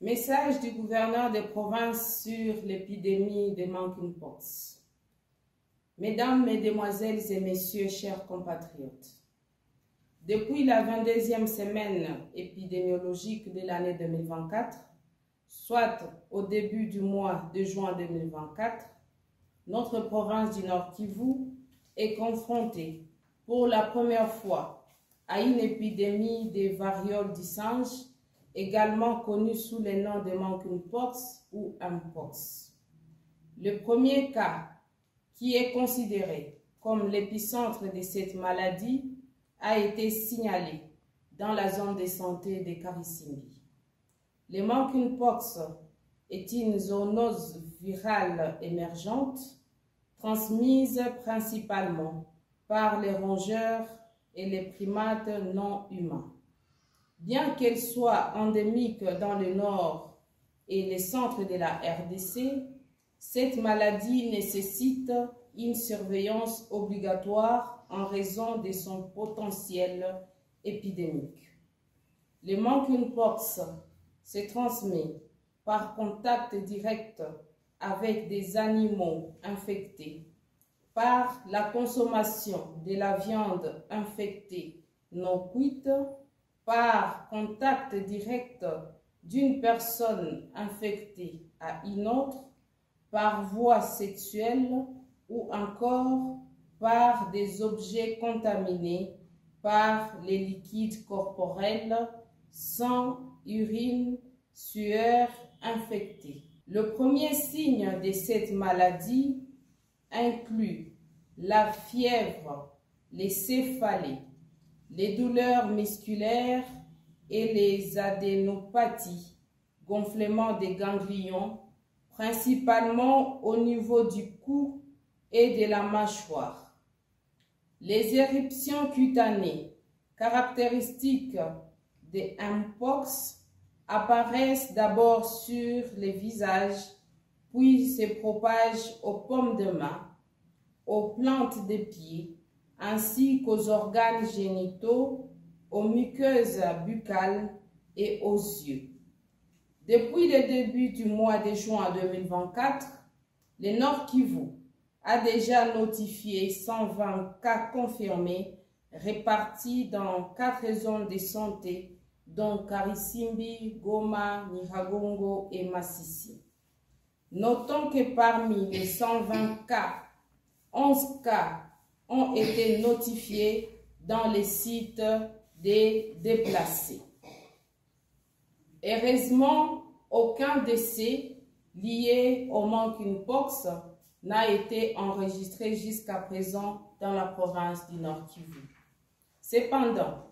Message du gouverneur de province sur l'épidémie de monkeypox. Mesdames, Mesdemoiselles et Messieurs, chers compatriotes, depuis la 22e semaine épidémiologique de l'année 2024, soit au début du mois de juin 2024, notre province du Nord Kivu est confrontée pour la première fois à une épidémie de variole du singe, également connue sous le nom de monkeypox ou mpox. Le premier cas, qui est considéré comme l'épicentre de cette maladie, a été signalé dans la zone de santé de Karisimbi. Le monkeypox est une zoonose virale émergente transmise principalement par les rongeurs et les primates non humains. Bien qu'elle soit endémique dans le nord et les centres de la RDC, cette maladie nécessite une surveillance obligatoire en raison de son potentiel épidémique. Le monkeypox se transmet par contact direct avec des animaux infectés, par la consommation de la viande infectée non cuite, par contact direct d'une personne infectée à une autre, par voie sexuelle ou encore par des objets contaminés par les liquides corporels, sang, urine, sueur infectée. Le premier signe de cette maladie inclut la fièvre, les céphalées, les douleurs musculaires et les adénopathies, gonflement des ganglions, principalement au niveau du cou et de la mâchoire. Les éruptions cutanées, caractéristiques des mpox, apparaissent d'abord sur les visages, puis se propagent aux paumes de main, aux plantes des pieds, ainsi qu'aux organes génitaux, aux muqueuses buccales et aux yeux. Depuis le début du mois de juin 2024, le Nord Kivu a déjà notifié 120 cas confirmés répartis dans 4 zones de santé, dont Karisimbi, Goma, Nyiragongo et Masisi. Notons que parmi les 120 cas, 11 cas ont été notifiés dans les sites des déplacés. Heureusement, aucun décès lié au monkeypox n'a été enregistré jusqu'à présent dans la province du Nord Kivu. Cependant,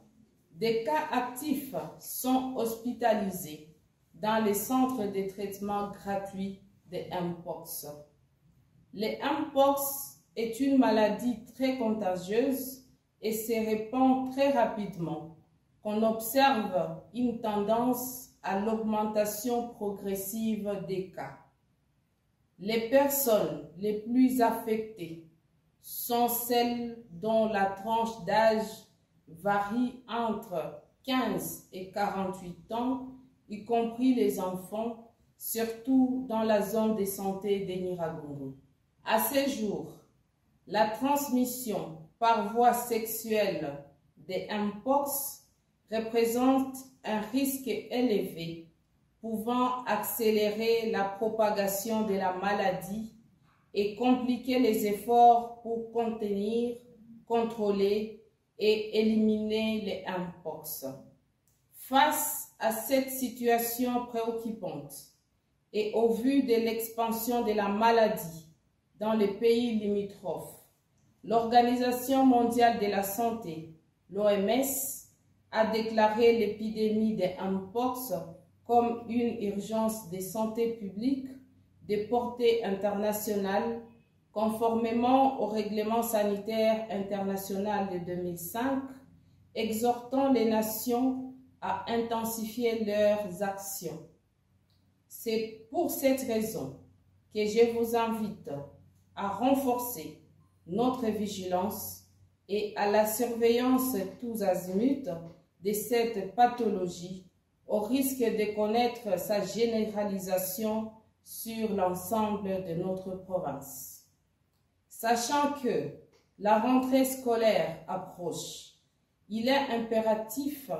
des cas actifs sont hospitalisés dans les centres de traitement gratuits de mpox. Le mpox est une maladie très contagieuse et se répand très rapidement, qu'on observe une tendance à l'augmentation progressive des cas. Les personnes les plus affectées sont celles dont la tranche d'âge varie entre 15 et 48 ans, y compris les enfants, surtout dans la zone de santé de Nyiragongo. À ce jour, la transmission par voie sexuelle des mpox représente un risque élevé pouvant accélérer la propagation de la maladie et compliquer les efforts pour contenir, contrôler et éliminer les mpox. Face à cette situation préoccupante et au vu de l'expansion de la maladie dans les pays limitrophes, l'Organisation mondiale de la santé, l'OMS, a déclaré l'épidémie de mpox comme une urgence de santé publique de portée internationale, conformément au règlement sanitaire international de 2005, exhortant les nations à intensifier leurs actions. C'est pour cette raison que je vous invite à renforcer notre vigilance et à la surveillance tous azimuts de cette pathologie au risque de connaître sa généralisation sur l'ensemble de notre province. Sachant que la rentrée scolaire approche, il est impératif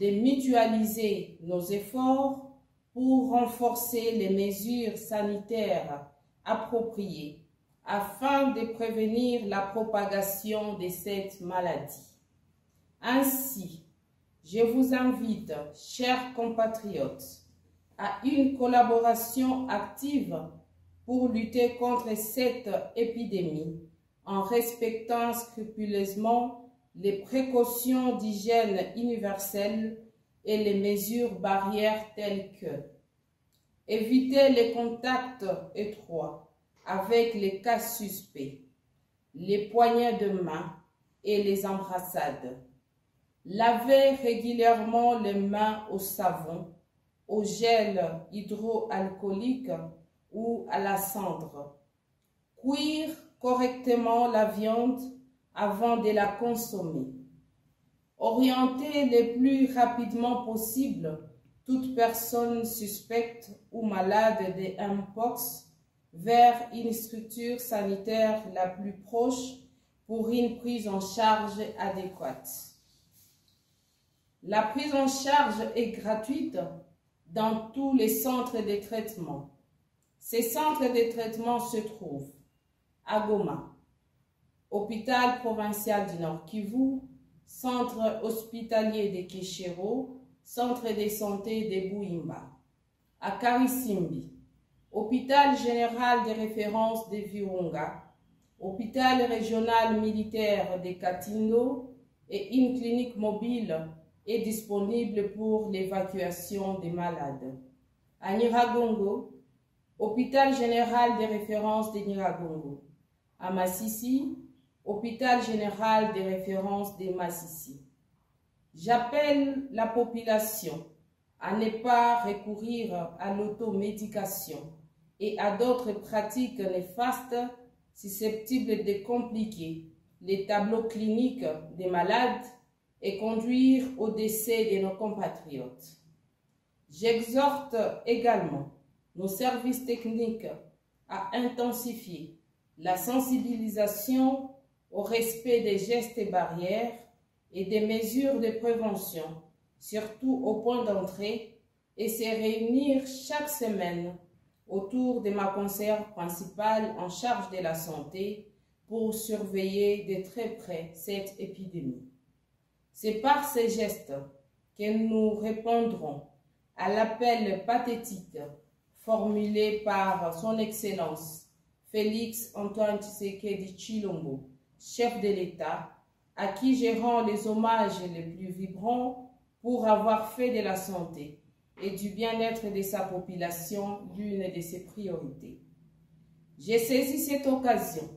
de mutualiser nos efforts pour renforcer les mesures sanitaires appropriées afin de prévenir la propagation de cette maladie. Ainsi, je vous invite, chers compatriotes, à une collaboration active pour lutter contre cette épidémie en respectant scrupuleusement les précautions d'hygiène universelle et les mesures barrières telles que éviter les contacts étroits avec les cas suspects, les poignées de main et les embrassades, laver régulièrement les mains au savon, au gel hydroalcoolique ou à la cendre, cuire correctement la viande avant de la consommer. Orienter le plus rapidement possible toute personne suspecte ou malade de mpox vers une structure sanitaire la plus proche pour une prise en charge adéquate. La prise en charge est gratuite dans tous les centres de traitement. Ces centres de traitement se trouvent à Goma, Hôpital provincial du Nord Kivu, Centre hospitalier de Keshero, Centre de santé de Bouimba, à Karisimbi, Hôpital général de référence de Virunga, Hôpital régional militaire de Katindo et une clinique mobile est disponible pour l'évacuation des malades. À Nyiragongo, Hôpital général de référence de Nyiragongo. À Massissi, Hôpital général de référence de Massissi. J'appelle la population à ne pas recourir à l'automédication et à d'autres pratiques néfastes susceptibles de compliquer les tableaux cliniques des malades et conduire au décès de nos compatriotes. J'exhorte également nos services techniques à intensifier la sensibilisation au respect des gestes et barrières et des mesures de prévention, surtout au point d'entrée, et se réunir chaque semaine autour de ma conseillère principale en charge de la santé pour surveiller de très près cette épidémie. C'est par ces gestes que nous répondrons à l'appel pathétique formulé par son Excellence Félix Antoine Tshisekedi Tshilombo, chef de l'État, à qui je rends les hommages les plus vibrants pour avoir fait de la santé et du bien-être de sa population l'une de ses priorités. J'ai saisi cette occasion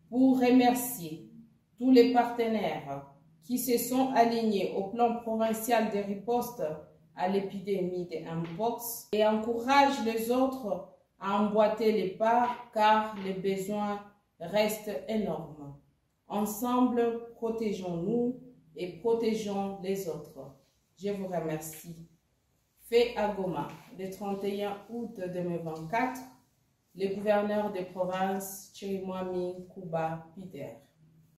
pour remercier tous les partenaires qui se sont alignés au plan provincial de riposte à l'épidémie de mpox et encouragent les autres à emboîter les pas car les besoins restent énormes. Ensemble, protégeons-nous et protégeons les autres. Je vous remercie. Fait à Goma, le 31 août 2024, le gouverneur de province Chirimwami Kuba Peter.